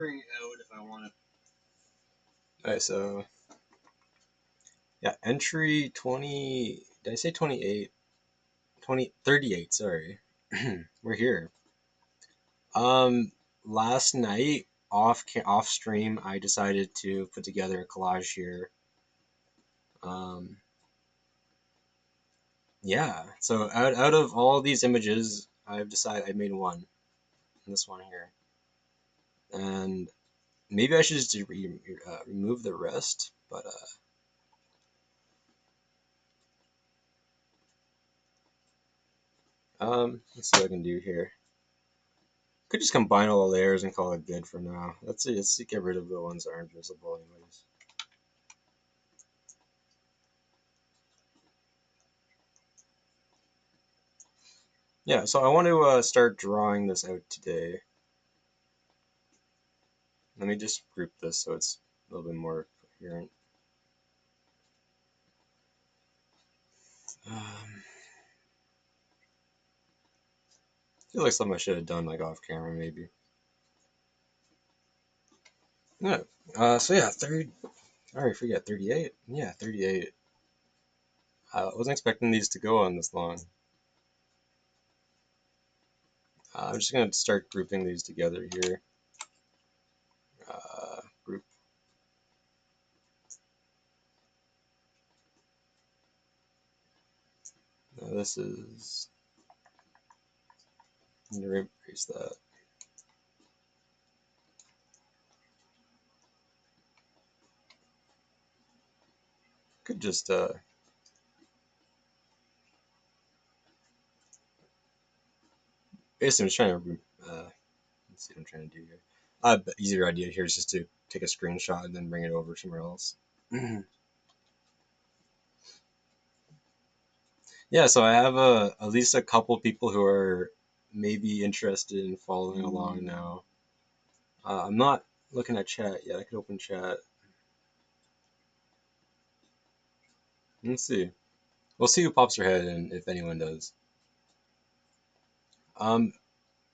Out if I want to. Alright, so yeah, entry 20. Did I say 28? 38, sorry. We're here. Um, Last night off stream, I decided to put together a collage here. Um, yeah, so out of all these images, I've decided I made one, this one here, and maybe I should just remove the rest, but let's see what I can do here. Could just combine all the layers and call it good for now. Let's see, let's get rid of the ones that aren't visible anyways. Yeah, so I want to start drawing this out today. Let me just group this so it's a little bit more coherent. I feel like something I should have done like off camera maybe. Yeah. So yeah, I already forget 38. Yeah, 38. I wasn't expecting these to go on this long. I'm just gonna start grouping these together here. Group. Now this is. I'm gonna erase that. Could just basically I'm just trying to let's see what I'm trying to do here. Easier idea here is just to take a screenshot and then bring it over somewhere else. Yeah, so I have at least a couple people who are maybe interested in following along now. I'm not looking at chat yet. I could open chat. Let's see. We'll see who pops their head and if anyone does. Um,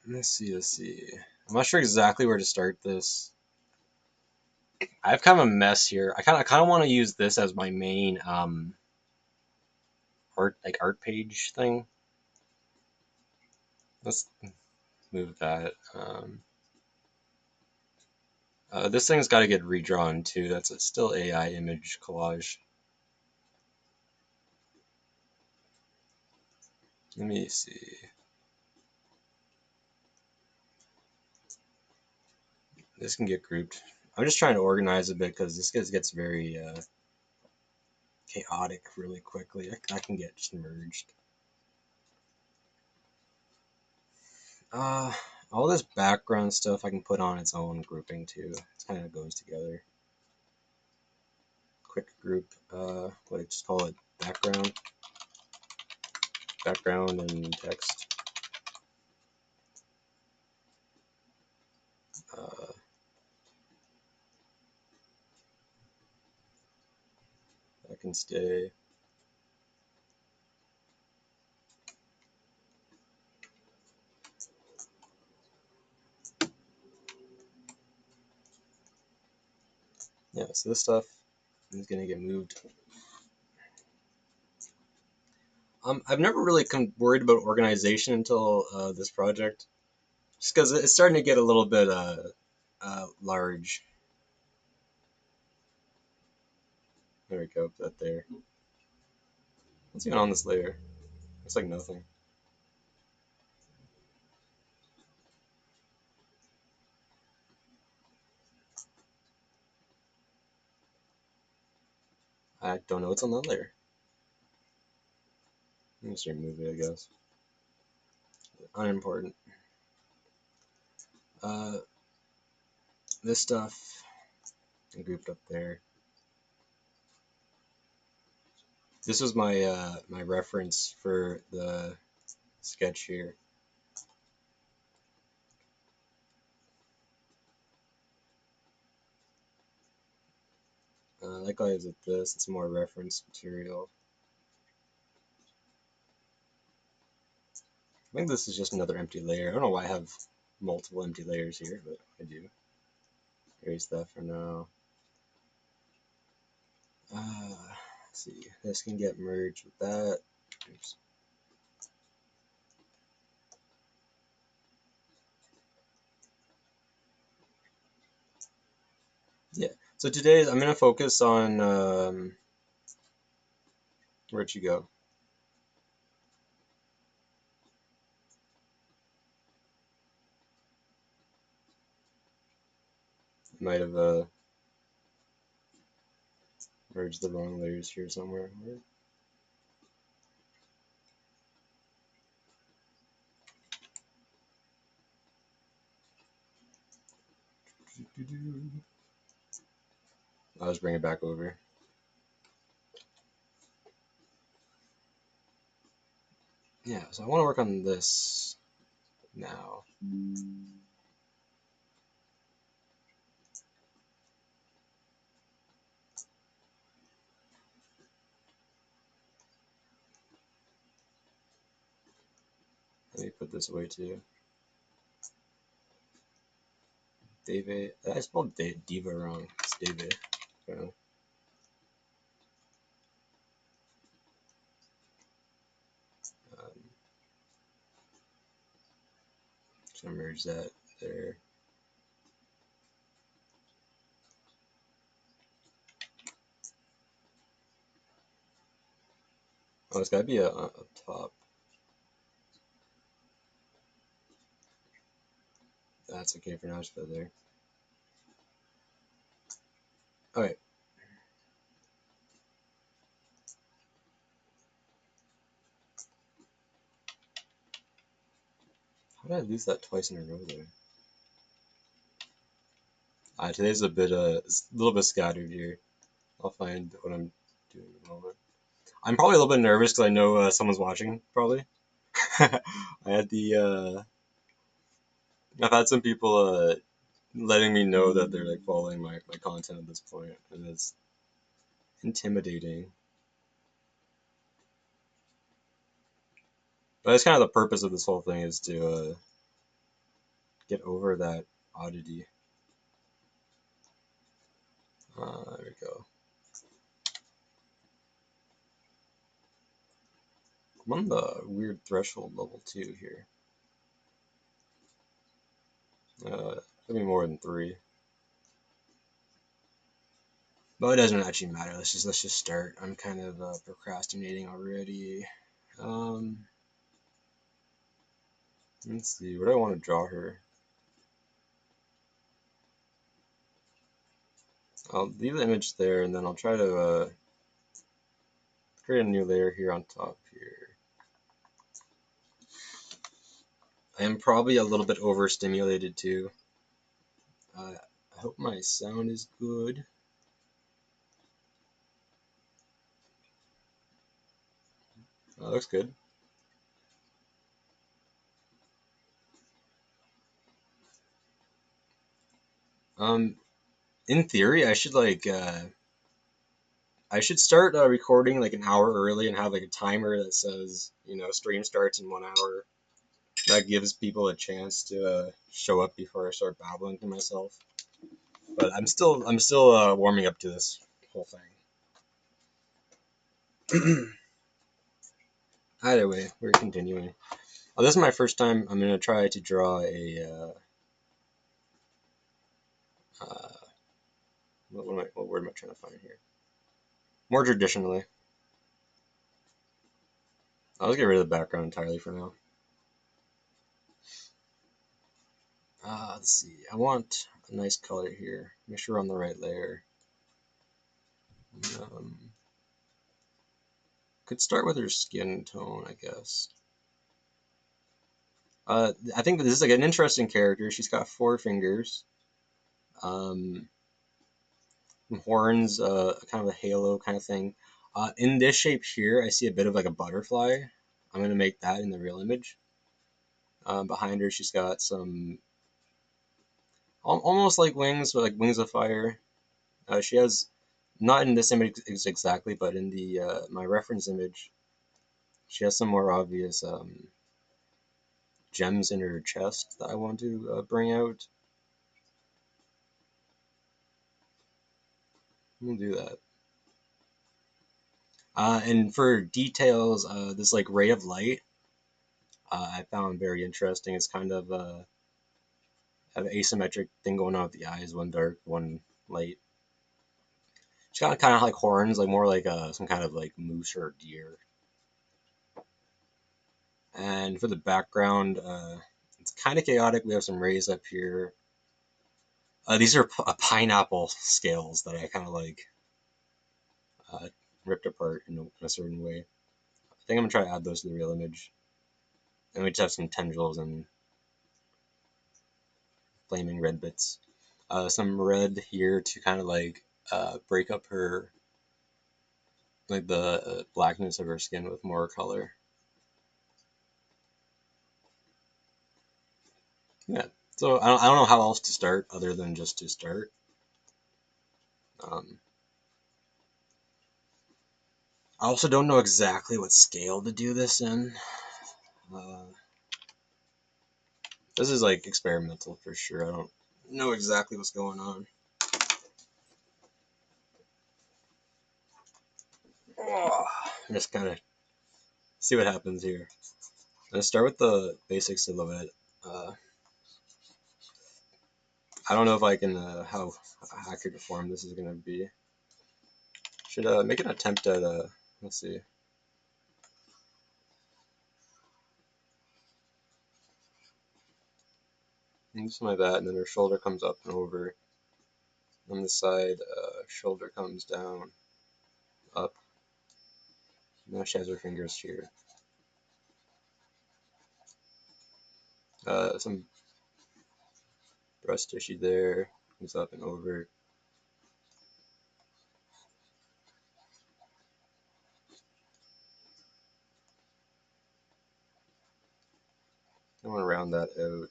let's see. Let's see. I'm not sure exactly where to start this. I have kind of a mess here. I kind of want to use this as my main art page thing. Let's move that. This thing's got to get redrawn too. That's still AI image collage. Let me see. This can get grouped. I'm just trying to organize a bit because this gets very chaotic really quickly. I can get just merged. Uh, all this background stuff I can put on its own grouping too. It kind of goes together. Quick group. What I just call it background and text. Uh, that can stay. Yeah, so this stuff is gonna get moved. I've never really worried about organization until this project, just because it's starting to get a little bit large. There we go, put that there. What's even on this layer? Looks like nothing. I don't know what's on that layer. Let me just remove it, I guess. Unimportant. Uh, this stuff grouped up there. This was my my reference for the sketch here. Likewise with this, it's more reference material. I think this is just another empty layer. I don't know why I have multiple empty layers here, but I do. erase that for now. Let's see, this can get merged with that. Oops. Yeah, so today I'm going to focus on, where'd you go? I might have merged the wrong layers here somewhere. I'll just bring it back over. Yeah, so I want to work on this now. Let me put this away too. David, I spelled Diva wrong. It's David. Okay. Just gonna merge that there. Oh, it's gotta be a top. That's okay for now. Just put it there. Alright. How did I lose that twice in a row there? Today's it's a little bit scattered here. I'll find what I'm doing in a moment. I'm probably a little bit nervous because I know someone's watching, probably. I had I've had some people letting me know that they're like following my content at this point, and it's intimidating. But that's kind of the purpose of this whole thing is to get over that oddity. There we go. I'm on the weird threshold level 2 here. Maybe more than 3. But it doesn't actually matter. Let's just start. I'm kind of procrastinating already. Let's see. What do I want to draw here? I'll leave the image there, and then I'll try to create a new layer here on top here. I am probably a little bit overstimulated too. I hope my sound is good. That looks good. In theory, I should start recording like an hour early and have like a timer that says, stream starts in 1 hour. That gives people a chance to show up before I start babbling to myself. But I'm still warming up to this whole thing. Either way, we're continuing. This is my first time. I'm gonna try to draw a what word am I trying to find here? More traditionally. I'll just get rid of the background entirely for now. Let's see. I want a nice color here. Make sure we're on the right layer. Could start with her skin tone, I guess. I think that this is like an interesting character. She's got 4 fingers, horns, kind of a halo kind of thing. In this shape here, I see a bit of like a butterfly. I'm gonna make that in the real image. Behind her, she's got some almost like wings, but like wings of fire. She has not in this image exactly, but in the my reference image, she has some more obvious gems in her chest that I want to bring out. We'll do that. And for details, this like ray of light I found very interesting. It's kind of an asymmetric thing going on with the eyes, one dark, one light. It's got kind of like horns, like more like some kind of like moose or deer. And for the background, it's kind of chaotic. We have some rays up here. These are pineapple scales that I kind of like uh, ripped apart in a certain way. I think I'm gonna try to add those to the real image. And we just have some tendrils and flaming red bits. Some red here to kind of like break up her, like the blackness of her skin with more color. Yeah. So I don't know how else to start other than just to start. Um, I also don't know exactly what scale to do this in. Uh, this is like experimental for sure. I don't know exactly what's going on. Oh, just kind of see what happens here. Let's start with the basic silhouette. Uh, I don't know if I can how accurate a form this is gonna be. Should make an attempt at let's see. Something like that, and then her shoulder comes up and over. On the side, shoulder comes down, up. Now she has her fingers here. Some breast tissue there, comes up and over. I want to round that out.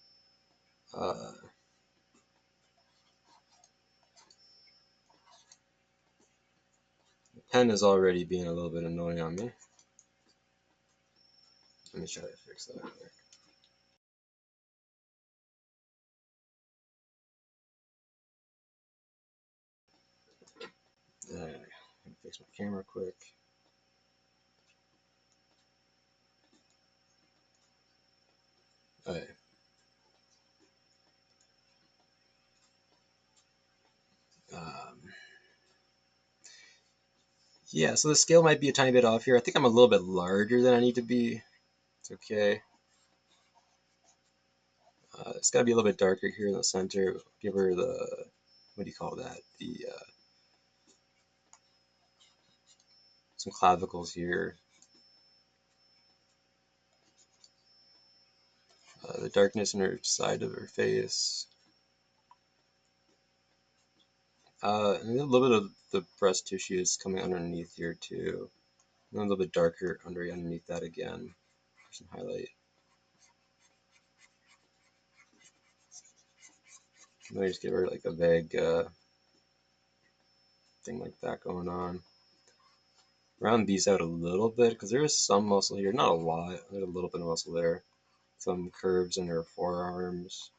The pen is already being a little bit annoying on me. Let me try to fix that. Let me fix my camera quick. Okay. Um, yeah, so the scale might be a tiny bit off here. I think I'm a little bit larger than I need to be. It's okay. It's got to be a little bit darker here in the center. Give her the, what do you call that? The some clavicles here. The darkness in her side of her face. And a little bit of the breast tissue is coming underneath here too. And a little bit darker underneath that again. Some highlight. Let me just give her like a vague thing like that going on. Round these out a little bit because there is some muscle here, not a lot. There's a little bit of muscle there. Some curves in her forearms.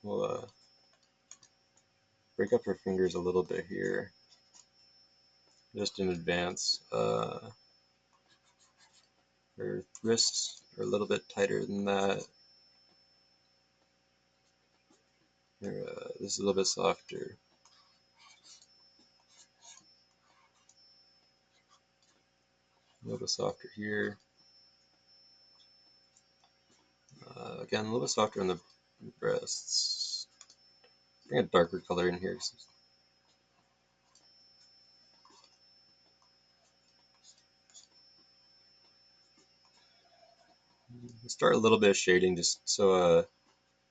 We'll break up her fingers a little bit here, just in advance. Her wrists are a little bit tighter than that. This is a little bit softer. A little bit softer here. Again, a little bit softer on the breasts. Bring a darker color in here. Start a little bit of shading just so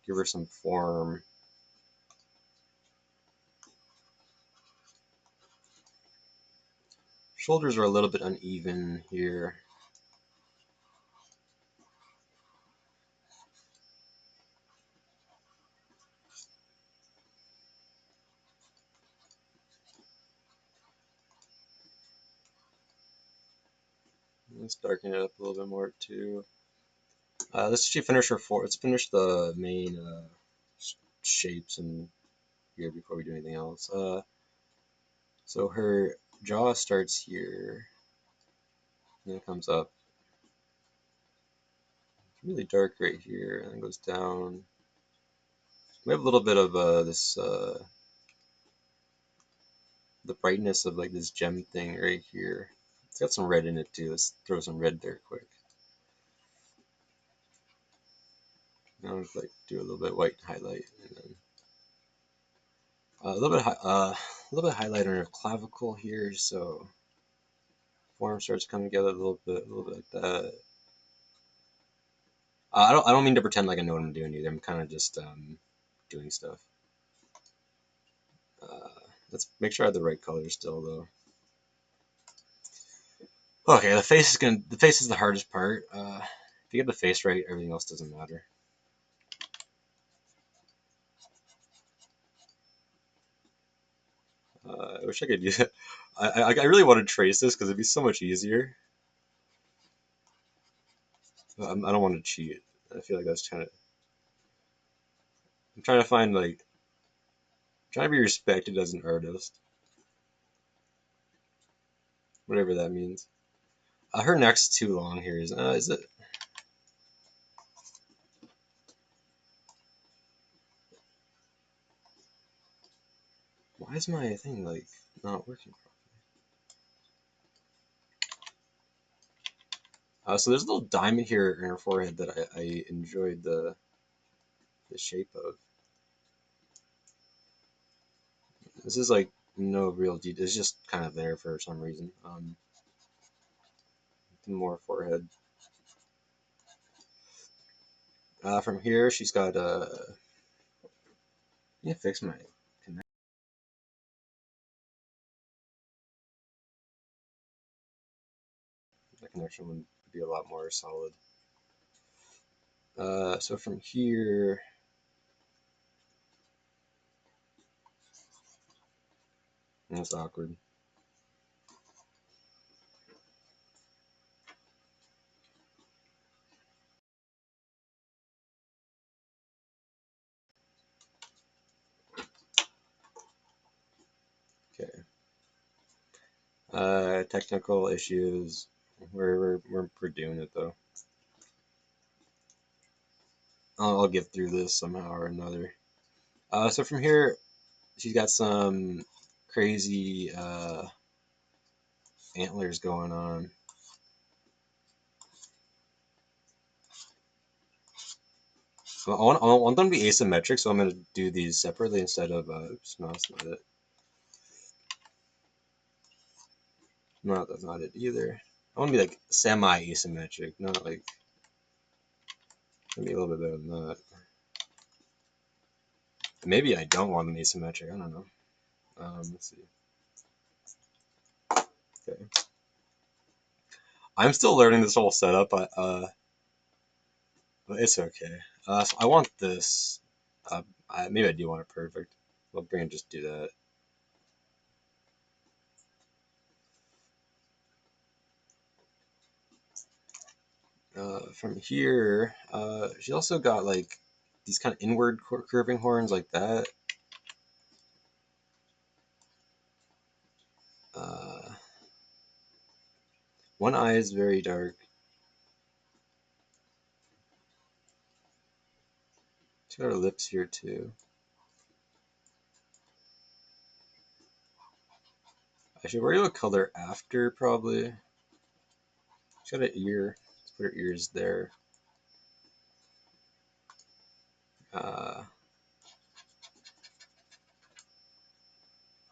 give her some form. Shoulders are a little bit uneven here. Let's darken it up a little bit more too. Let's actually finish her for. Let's finish the main shapes and here before we do anything else. So her jaw starts here, and then it comes up. It's really dark right here, and then goes down. We have a little bit of this the brightness of like this gem thing right here. It's got some red in it too. Let's throw some red there quick. Now let's like do a little bit white highlight, and then a little bit of highlight on her clavicle here, so form starts coming together a little bit like that. I don't mean to pretend like I know what I'm doing either. I'm kind of just doing stuff. Uh, let's make sure I have the right color still though. Okay, the face is the hardest part. If you get the face right, everything else doesn't matter. I wish I could use it. I really want to trace this because it'd be so much easier. I don't want to cheat. I feel like that's trying to. I'm trying to find like trying to be respected as an artist, whatever that means. Her neck's too long here. Is it? Why is my thing like not working properly? So there's a little diamond here in her forehead that I enjoyed the shape of. This is like no real detail. It's just kind of there for some reason. More forehead. From here, she's got yeah, fix my connection. The connection would be a lot more solid. So from here, that's awkward. Okay. Technical issues. We're doing it though. I'll get through this somehow or another. So from here, she's got some crazy antlers going on. I want them to be asymmetric, so I'm going to do these separately instead of. Oops, no, that's not it. No, that's not it either. I want to be like semi-asymmetric, not like. Maybe a little bit better than that. Maybe I don't want them asymmetric. I don't know. Let's see. Okay. I'm still learning this whole setup, but it's okay. So I want this. Maybe I do want it perfect. We'll bring and just do that. From here, she also got like these kind of inward curving horns like that. Uh, One eye is very dark. She's got her lips here too. I should worry about color after probably. She's got an ear. Let's put her ears there. Uh,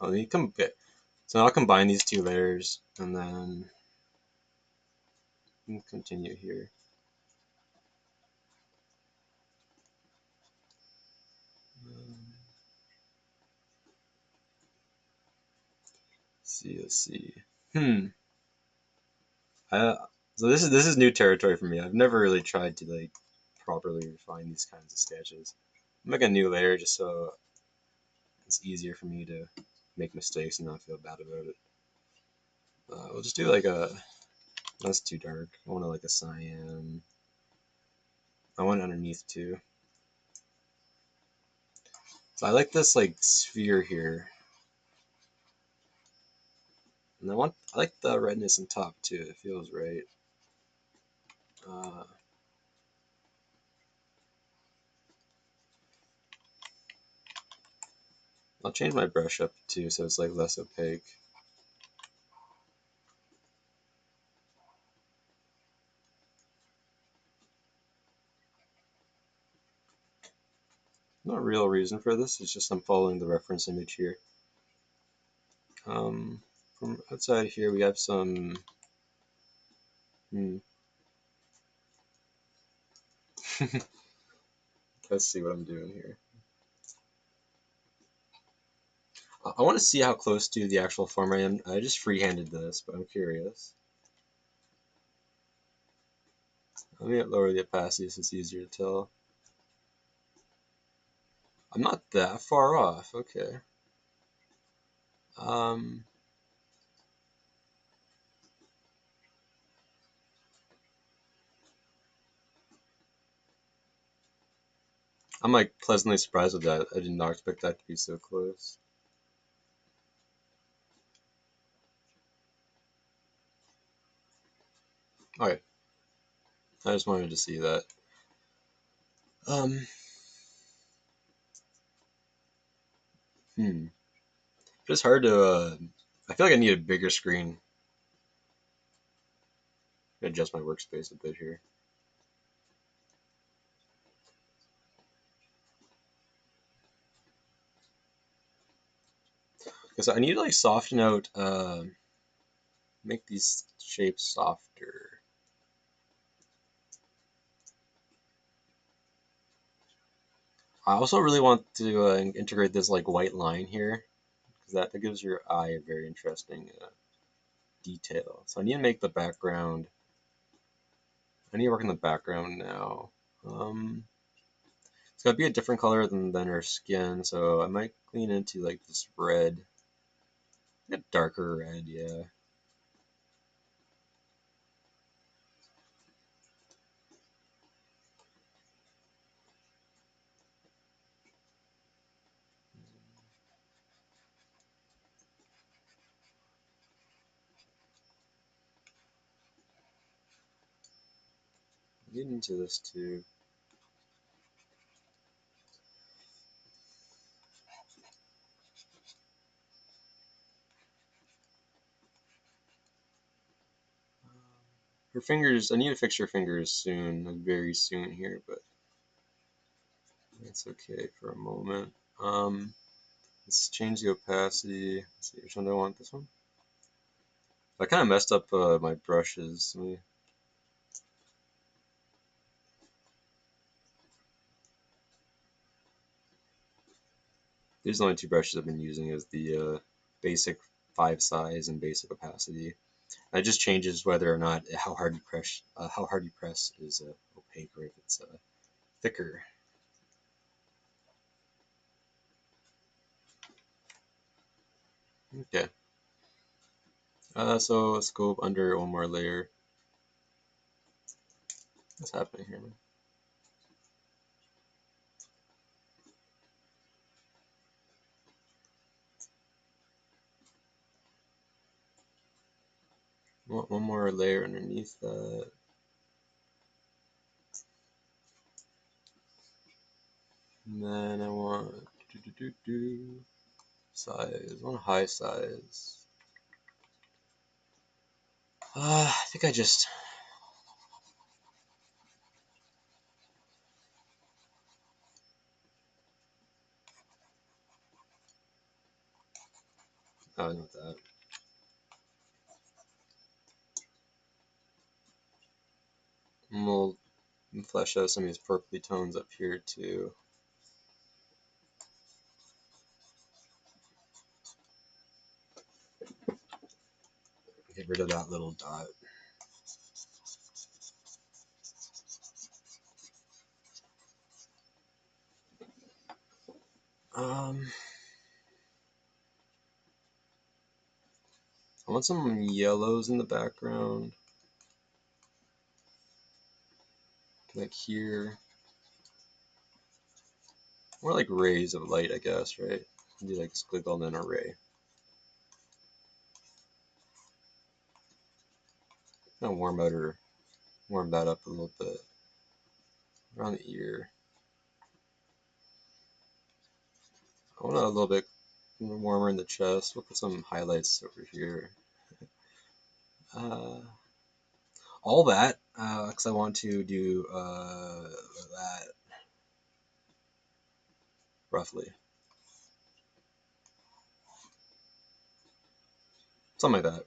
let me come. Okay. So I'll combine these two layers and then continue here. Let's see. Hmm. I, so this is new territory for me. I've never really tried to like properly refine these kinds of sketches. Make a new layer just so it's easier for me to make mistakes and not feel bad about it. We'll just do like a. That's too dark. I want to like a cyan. I want it underneath too. So I like this like sphere here. And I like the redness on top too. It feels right. I'll change my brush up too so it's like less opaque. No real reason for this, it's just I'm following the reference image here. From outside here we have some let's see what I'm doing here. I want to see how close to the actual form I am. I just freehanded this, but I'm curious. Let me lower the opacity so it's easier to tell. I'm not that far off, okay. I'm like pleasantly surprised with that. I did not expect that to be so close. Alright. I just wanted to see that. It's hard to, I feel like I need a bigger screen. Adjust my workspace a bit here. Because I need to like soften out, make these shapes softer. I also really want to integrate this like white line here, because that gives your eye a very interesting detail. So I need to make the background, I need to work on the background now. It's gotta be a different color than her skin, so I might lean into like this red, a darker red, yeah. Get into this too. Her fingers, I need to fix her fingers soon, like very soon here, but it's okay for a moment. Let's change the opacity. Let's see, which one do I want? This one? I kind of messed up my brushes. These are the only two brushes I've been using is the basic 5 size and basic opacity. And it just changes whether or not how hard you press is opaque or if it's thicker. Okay. So let's go under one more layer. What's happening here? One more layer underneath that. And then I want size. I want a high size. I think I just. Oh, not that. And we'll flesh out some of these purpley tones up here too. Get rid of that little dot. I want some yellows in the background, like here. more like rays of light, I guess, right? Do like a squiggle and then a ray. Kind of warm that up a little bit around the ear. I want it a little bit warmer in the chest. We'll put some highlights over here. All that, because I want to do that roughly. Something like that.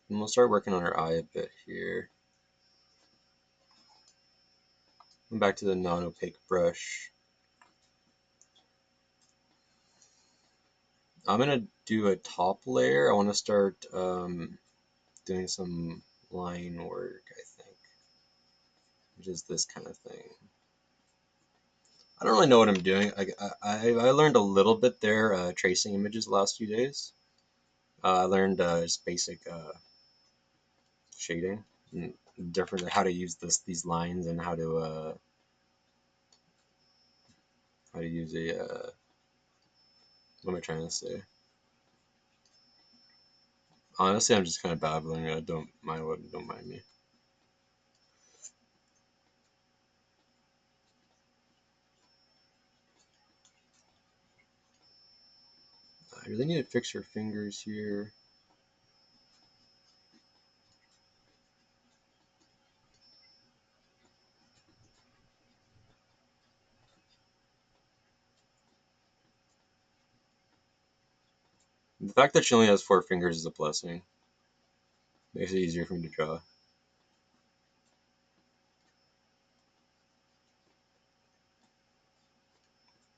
And we'll start working on her eye a bit here. And back to the non-opaque brush. I'm going to do a top layer. I want to start doing some line work, I think, which is this kind of thing. I don't really know what I'm doing. I learned a little bit there tracing images the last few days. I learned just basic shading and different how to use these lines and how to use a what am I trying to say? Honestly, I'm just kind of babbling. Don't mind me. I really need to fix her fingers here. The fact that she only has 4 fingers is a blessing. Makes it easier for me to draw.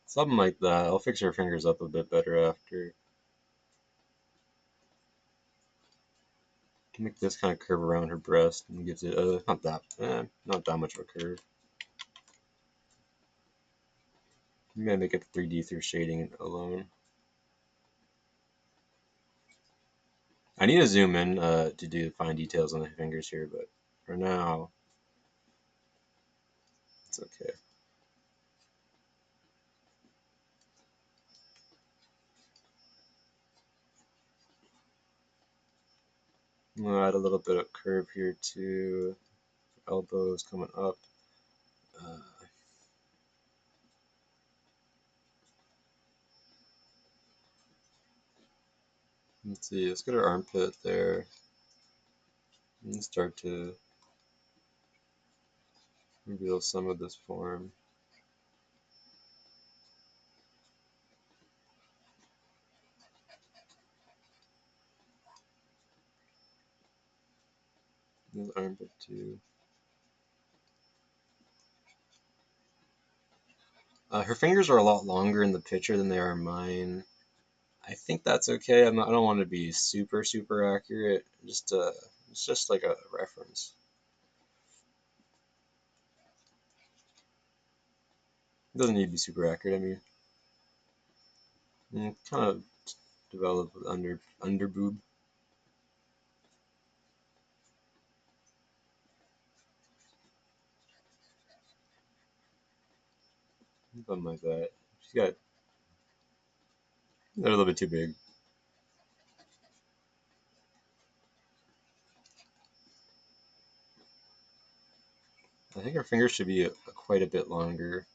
Something like that. I'll fix her fingers up a bit better after. Make this kind of curve around her breast and gives it not that much of a curve. I'm gonna make it 3D through shading alone. I need to zoom in to do the fine details on the fingers here, but for now, it's okay. I'm gonna add a little bit of curve here too. Elbows coming up. Let's see, let's get our armpit there. And start to reveal some of this form. This armpit too. Her fingers are a lot longer in the picture than they are in mine. I think that's okay. I don't want to be super accurate. It's just like a reference. It doesn't need to be super accurate. I mean, kind of develop under boob. Something like that. They're a little bit too big. I think her fingers should be quite a bit longer.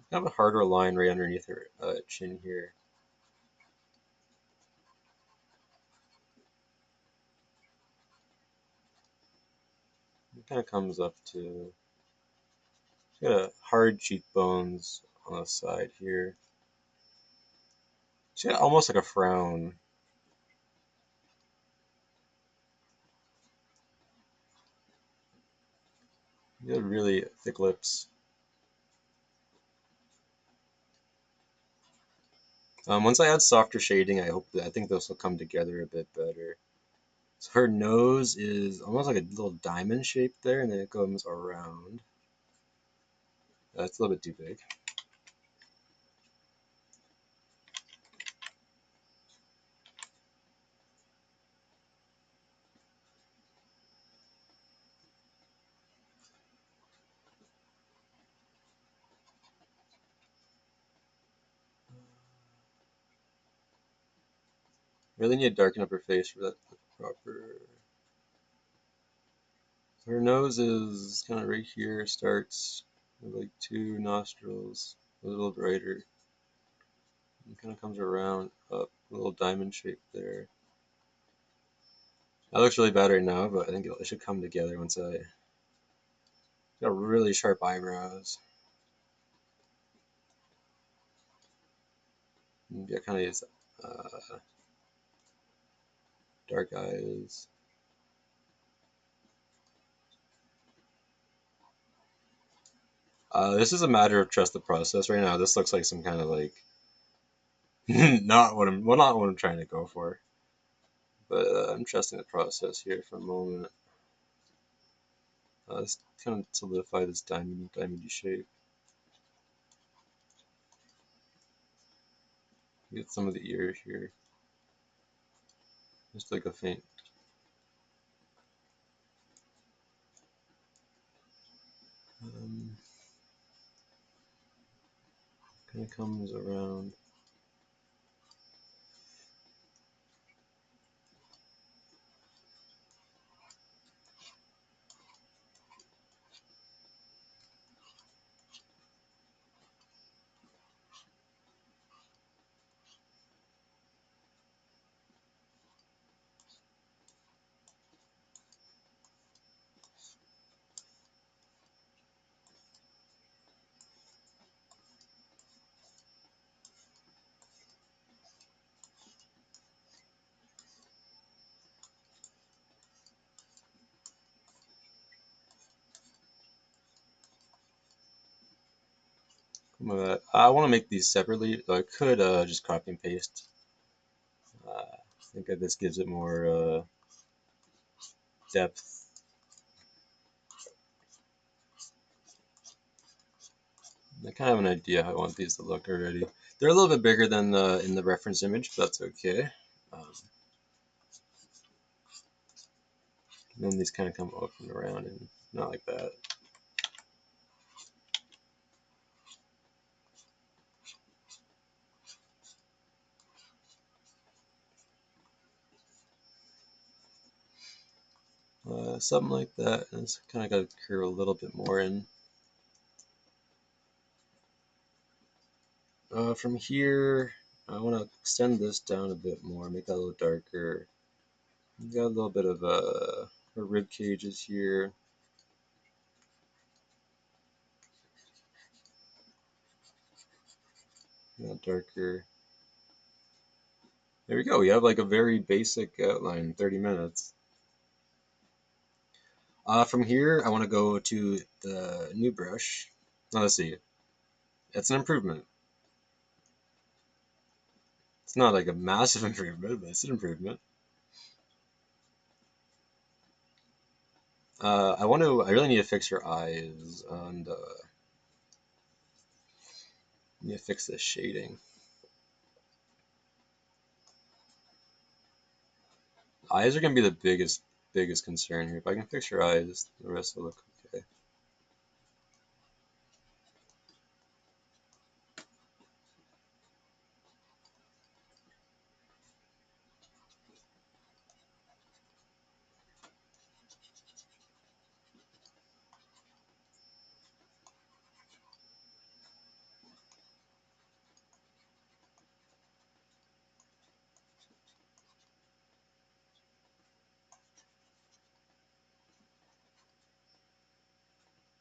I have a harder line right underneath her chin here. It kind of comes up to. She's got a hard cheekbones on the side here. She's got almost like a frown. You have really thick lips. Once I add softer shading, I think this will come together a bit better. So her nose is almost like a little diamond shape there, and then it comes around. That's a little bit too big. Really need to darken up her face for that to look proper. So her nose is kind of right here, starts with like two nostrils, a little brighter. And kind of comes around up, a little diamond shape there. That looks really bad right now, but I think it should come together once I got really sharp eyebrows. Yeah, kind of these dark eyes. This is a matter of trust the process right now. This looks like some kind of like not what I'm trying to go for, but I'm trusting the process here for a moment. Let's kind of solidify this diamondy shape. Get some of the ear here, just like a faint. Um, Kind of comes around. Some of that. I want to make these separately, though I could just copy and paste. I think that this gives it more depth. I kind of have an idea how I want these to look already. They're a little bit bigger than in the reference image, but that's okay. Then these kind of come up and around and not like that. Something like that. And it's kind of got to curve a little bit more in. From here, I want to extend this down a bit more, make that a little darker. You got a little bit of her rib cages here. Darker. There we go. We have like a very basic outline, 30 minutes. From here, I want to go to the new brush. Now, let's see. It's an improvement. It's not like a massive improvement, but it's an improvement. I really need to fix her eyes, and need to fix this shading. Eyes are gonna be the biggest concern here. If I can fix her eyes, the rest will look okay.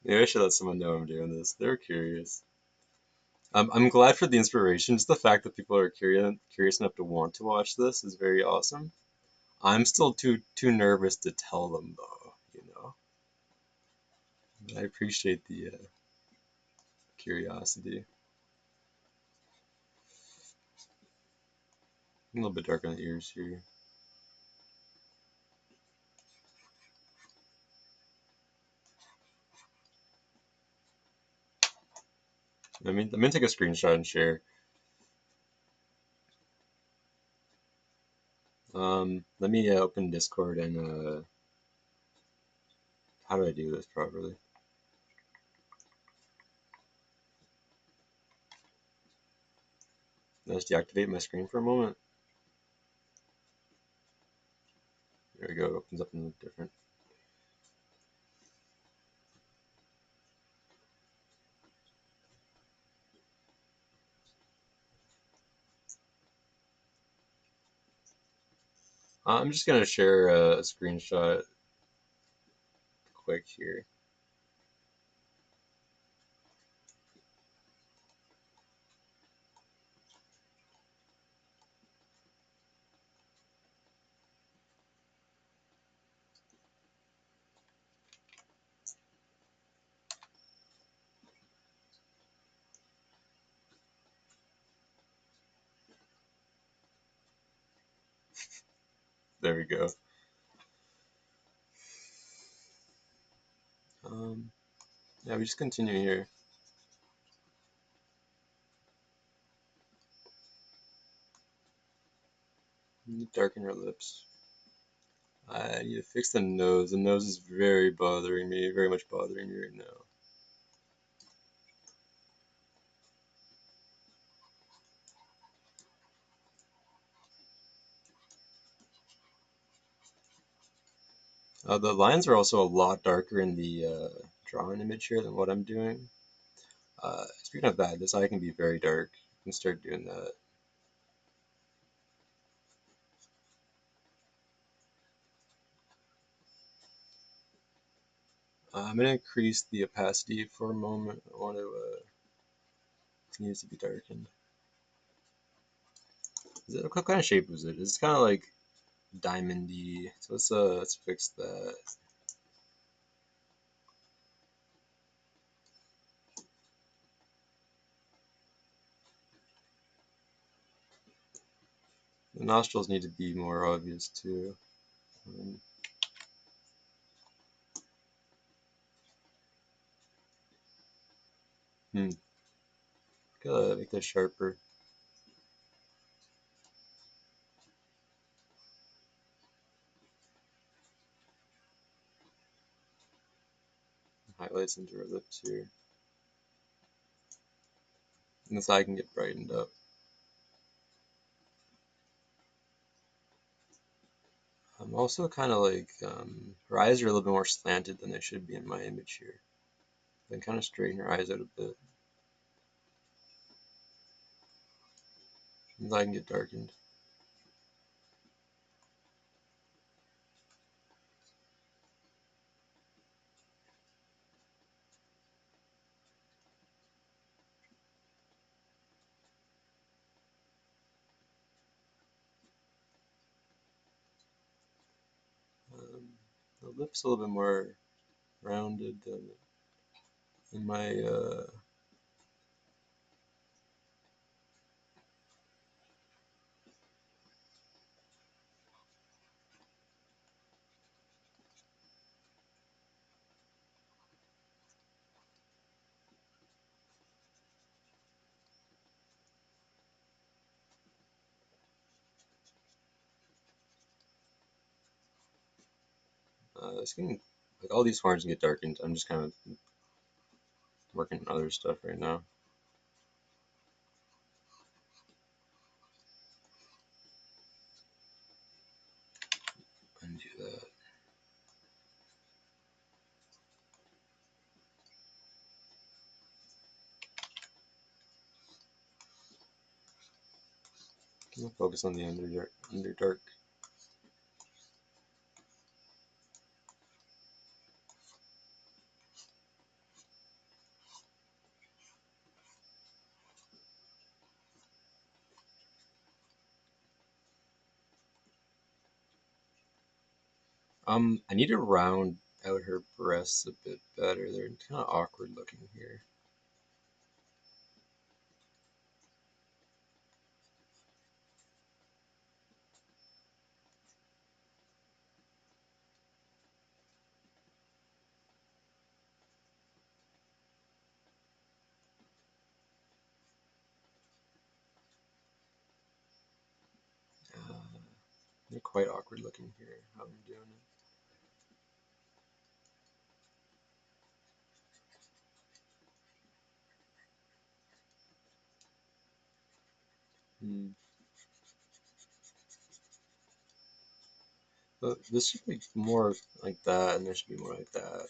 Maybe I should let someone know I'm doing this. They're curious. I'm glad for the inspiration. Just the fact that people are curious enough to want to watch this is very awesome. I'm still too nervous to tell them though, you know. I appreciate the curiosity. A little bit dark on the ears here. I'm gonna take a screenshot and share. Let me open Discord and how do I do this properly? Let's deactivate my screen for a moment. There we go. It opens up in a different. I'm just gonna share a screenshot quick here. There we go. Yeah, we just continue here. Darken your lips. I need to fix the nose. The nose is very bothering me, very much bothering me right now. The lines are also a lot darker in the drawing image here than what I'm doing. Speaking of that, this eye can be very dark. You can start doing that. I'm going to increase the opacity for a moment. I want to, it needs to be darkened. What kind of shape is it? It's kind of like diamondy. So let's fix that. The nostrils need to be more obvious too. Um, hmm. Gotta make this sharper. Highlights into her lips here. And this eye can get brightened up. I'm also kind of like, her eyes are a little bit more slanted than they should be in my image here. Then kind of straighten her eyes out a bit. And I can get darkened. The lips a little bit more rounded than in my skin. Like all these horns get darkened. I'm just kind of working on other stuff right now. Undo that. I'll focus on the underdark. I need to round out her breasts a bit better. They're kind of awkward looking here. They're quite awkward looking here, how I'm doing it. But this should be more like that, and this should be more like that.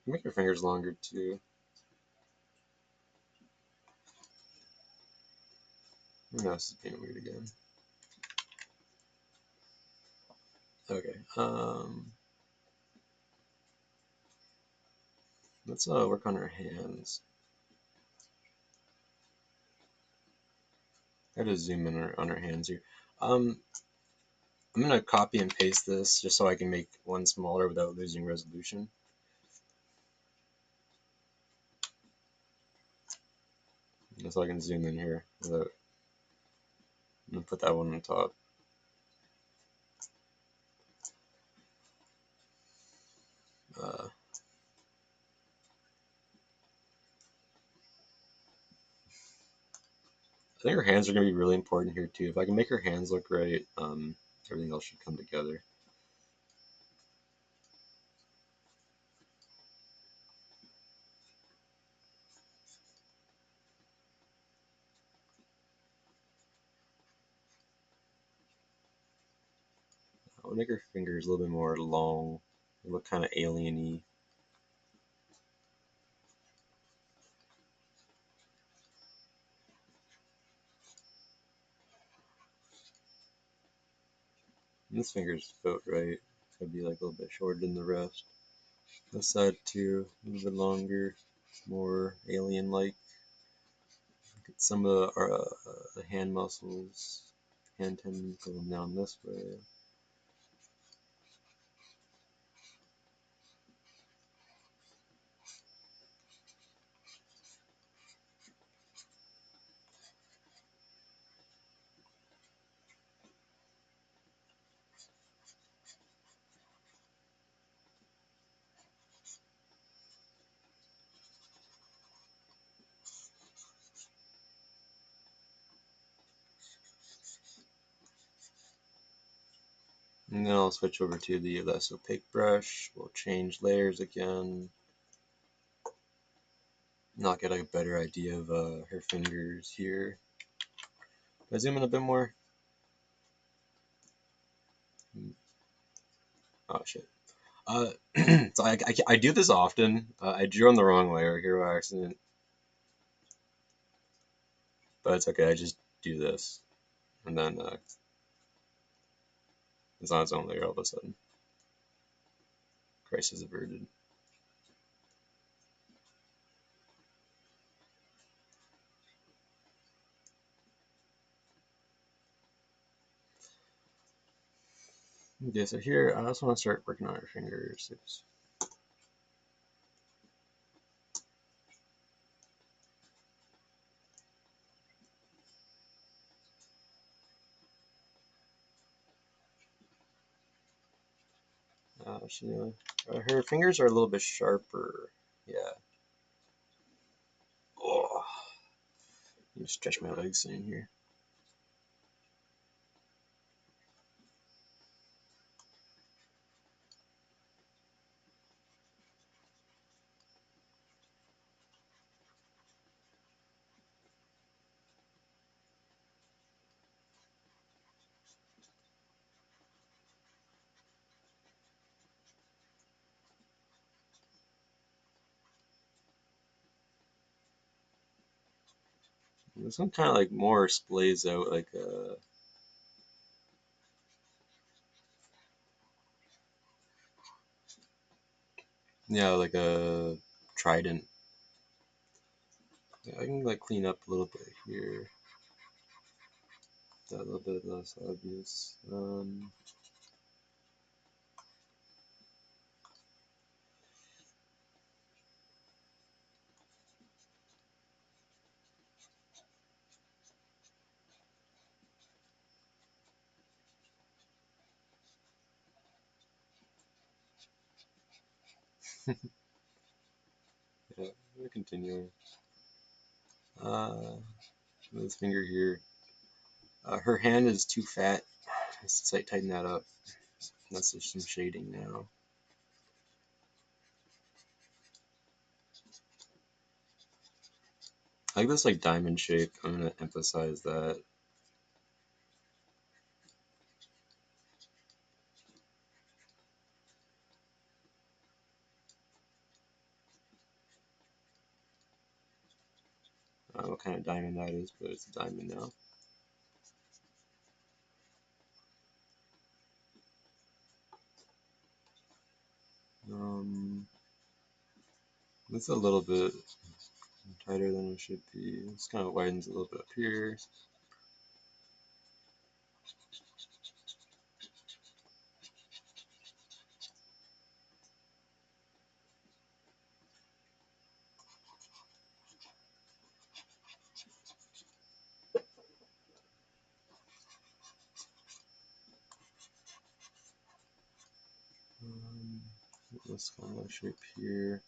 Make your fingers longer too. No, this is being weird again. Okay. Let's work on our hands. I gotta zoom in on our hands here. I'm gonna copy and paste this just so I can make one smaller without losing resolution. Just so I can zoom in here without. I'm gonna put that one on top. I think her hands are gonna be really important here too. If I can make her hands look right, everything else should come together. I'll make her fingers a little bit more long. They look kind of alien-y. This finger's about right. It'll be like a little bit shorter than the rest. This side too, a little bit longer, more alien-like. Get some of the hand muscles, hand tendons going down this way. And then I'll switch over to the less opaque brush. We'll change layers again. And I'll get a better idea of her fingers here. If I zoom in a bit more. Oh shit. So I do this often. I drew on the wrong layer here by accident. But it's okay, I just do this. And then it's on its own layer all of a sudden. Crisis averted. Okay, so here I also want to start working on our fingers. Oops. Her fingers are a little bit sharper. Yeah. Oh, let me stretch my legs in here. This one kind of like more splays out like a. Yeah, like a trident. Yeah, I can like clean up a little bit here. That a little bit less obvious. Yeah, we're continuing. This finger here. Her hand is too fat. Let's tighten that up. That's just some shading now. I like this like diamond shape. I'm gonna emphasize that. I don't know what kind of diamond that is, but it's a diamond now. It's a little bit tighter than it should be. This kind of widens a little bit up here. This kind of shape here.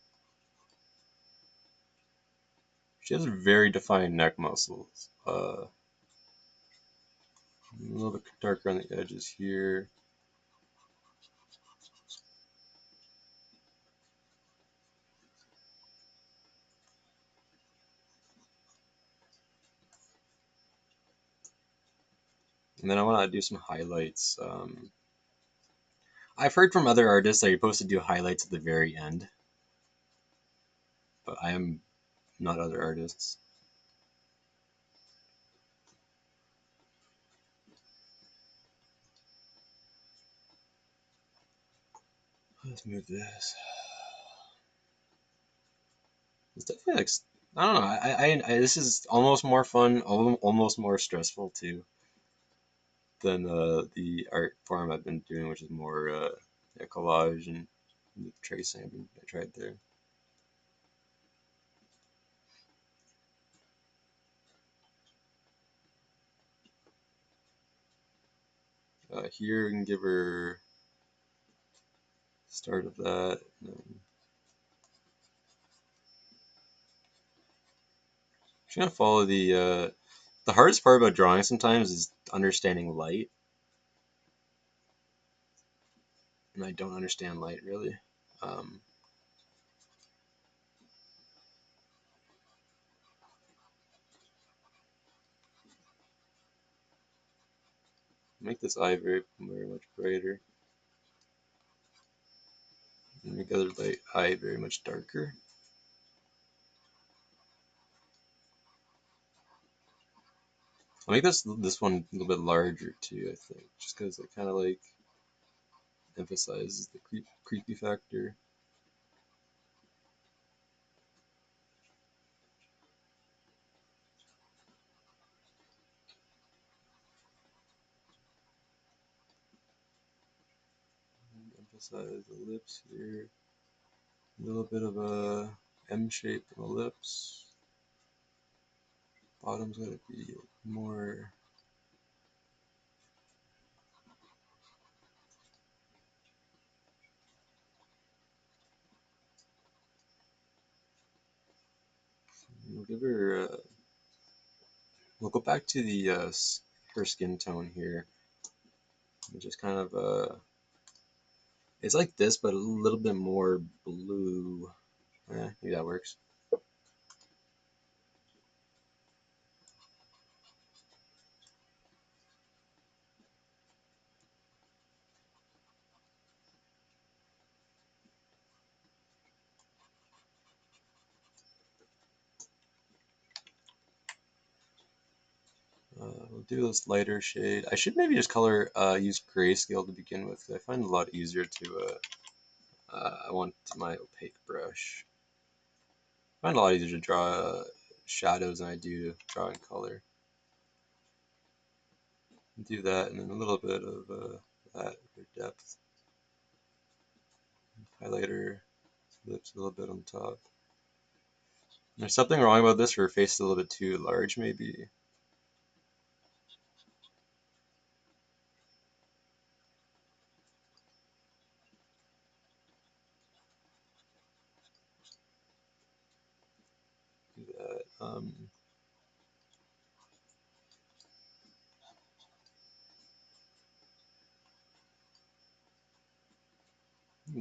She has very defined neck muscles. A little bit darker on the edges here. And then I want to do some highlights. I've heard from other artists that you're supposed to do highlights at the very end, but I am not other artists. Let's move this. It's definitely like, I don't know. This is almost more fun, almost more stressful too than the art form I've been doing, which is more collage and tracing I tried there. Here we can give her start of that. She's gonna follow the hardest part about drawing sometimes is understanding light, and I don't understand light really. Um, make this eye very much brighter, and make the other eye very much darker. I'll make this one a little bit larger too, I think, just because it kind of like emphasizes the creepy factor. Emphasize the lips here. A little bit of a M shape in the lips. Bottom's gotta be more. We'll give her. We'll go back to the her skin tone here. Just kind of it's like this, but a little bit more blue. Maybe that works. We'll do this lighter shade. I should maybe just use grayscale to begin with, because I find it a lot easier to. I want my opaque brush. I find it a lot easier to draw shadows than I do to draw in color. Do that, and then a little bit of that for depth. Highlighter, lips a little bit on top. There's something wrong about this. Her face is a little bit too large, maybe.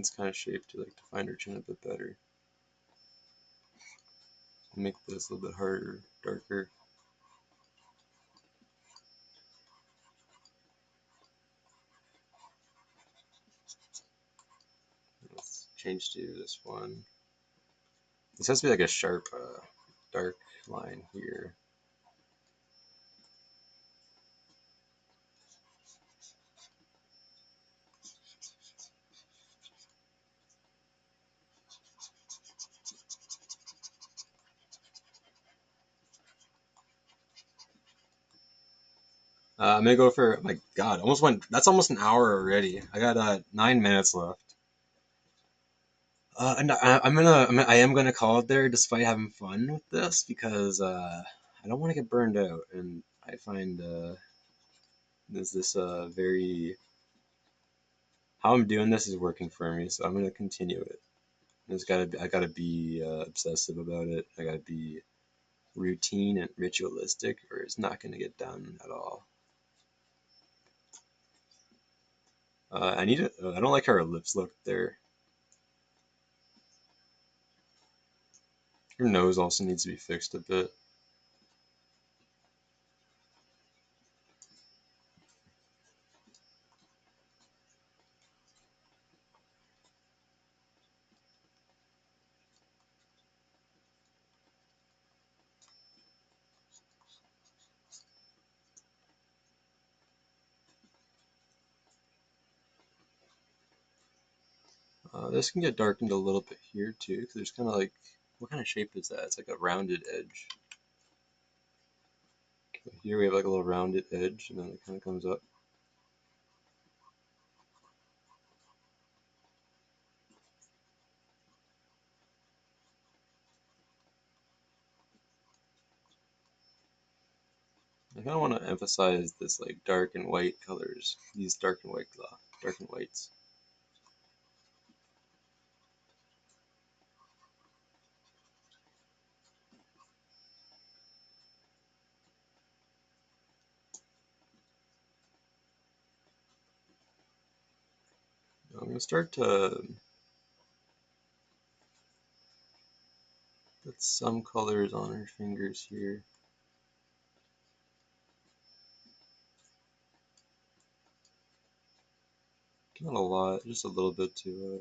this kind of shape to like define her chin a bit better. Make this a little bit harder, darker. Let's change to this one. This has to be like a sharp, dark line here. I'm gonna go for, oh my God, almost went. That's almost an hour already. I got 9 minutes left. And I am gonna call it there, despite having fun with this, because I don't want to get burned out, and I find this very, how I'm doing this is working for me, so I'm gonna continue it. I gotta be obsessive about it. I gotta be routine and ritualistic, or it's not gonna get done at all. I need it. I don't like how her lips look there. Her nose also needs to be fixed a bit. This can get darkened a little bit here too, because there's kind of like, what kind of shape is that? It's like a rounded edge. Here we have like a little rounded edge, and then it kind of comes up. I kind of want to emphasize this like dark and white colors, these dark and whites. I'm gonna start to put some colors on her fingers here. Not a lot, just a little bit to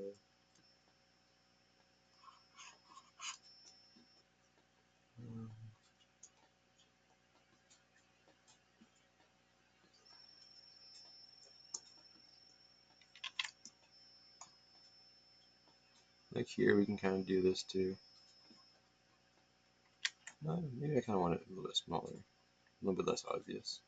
like here we can kind of do this too. Maybe I kind of want it a little bit smaller, a little bit less obvious.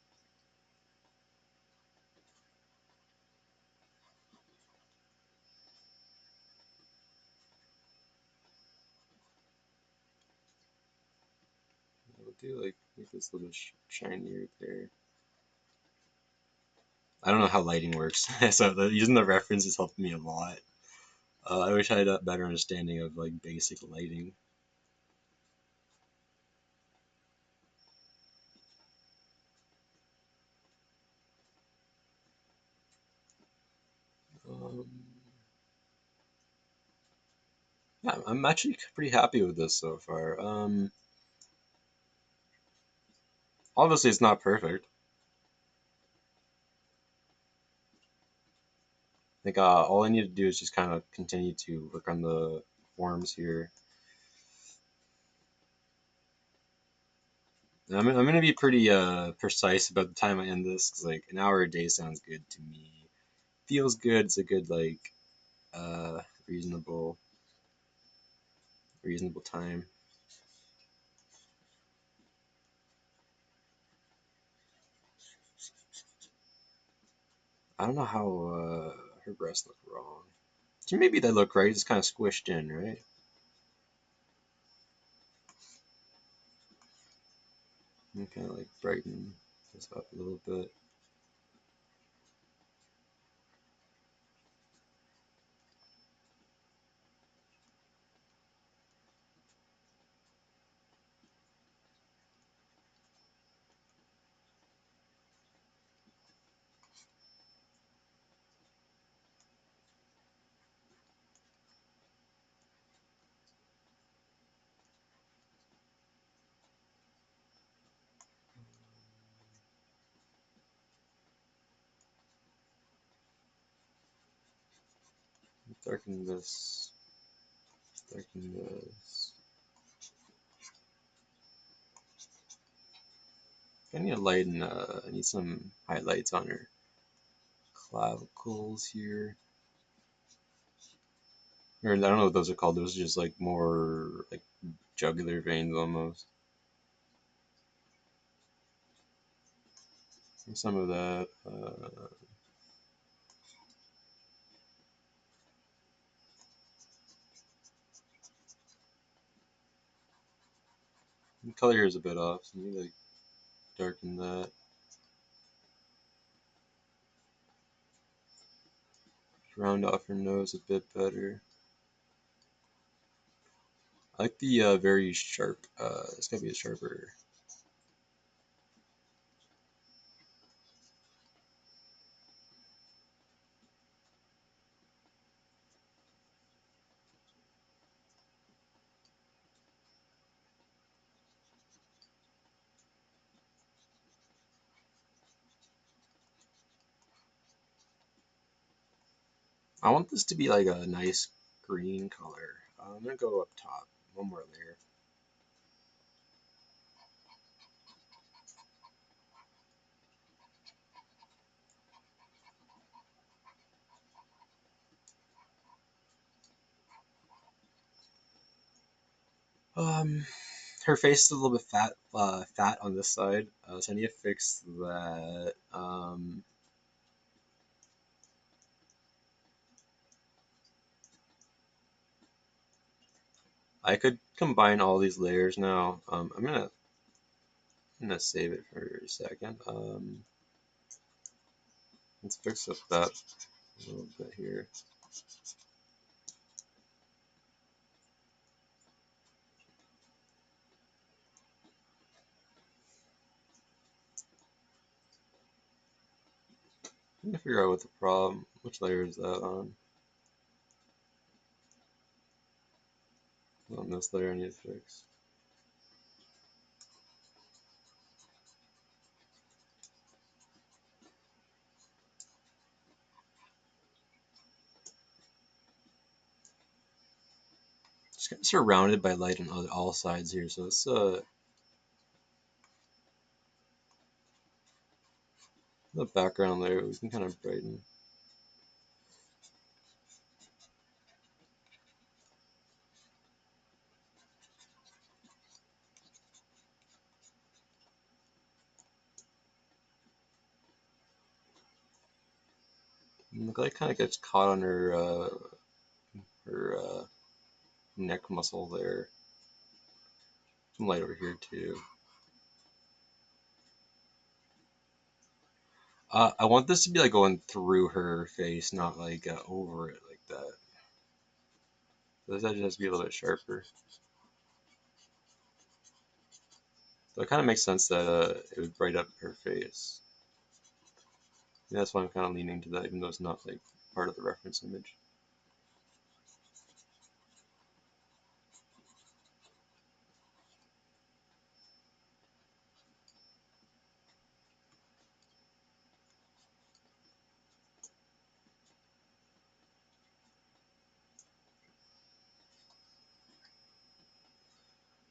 We'll do like make this a little bit shinier there. I don't know how lighting works, so using the reference has helped me a lot. I wish I had a better understanding of like basic lighting. Um, yeah, I'm actually pretty happy with this so far. Obviously, it's not perfect. I think all I need to do is just kind of continue to work on the forms here. And I'm gonna be pretty precise about the time I end this, because like an hour a day sounds good to me. Feels good. It's a good like uh, reasonable reasonable time. I don't know how her breasts look wrong. So maybe they look right. It's kind of squished in, right? And kind of like brighten this up a little bit. Darken this. Darken this. I need to lighten. I need some highlights on her clavicles here. Or I don't know what those are called. Those are just like more like jugular veins almost. Some of that. The color here is a bit off, so maybe like darken that. Round off her nose a bit better. I like the very sharp. It's gotta be a sharper. I want this to be like a nice green color. I'm gonna go up top. One more layer. Her face is a little bit fat on this side, so I need to fix that. I could combine all these layers now. I'm gonna save it for a second. Let's fix up that a little bit here. I'm trying to figure out what the problem. Which layer is that on? On this layer I need to fix. Just kind of surrounded by light on all sides here, so it's the background layer we can kind of brighten. And the light kind of gets caught on her neck muscle there. Some light over here too. I want this to be like going through her face, not like over it like that. So this edge has to be a little bit sharper. So it kind of makes sense that it would bright up her face. And that's why I'm kind of leaning to that, even though it's not like part of the reference image.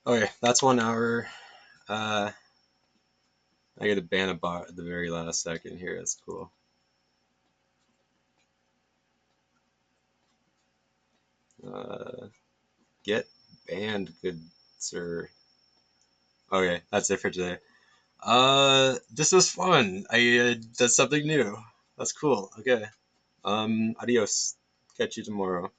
Okay, that's 1 hour. I get to ban a bot at the very last second here. That's cool. Get banned, good sir. Okay, that's it for today. This was fun. I did something new. That's cool. Okay. Adios. Catch you tomorrow.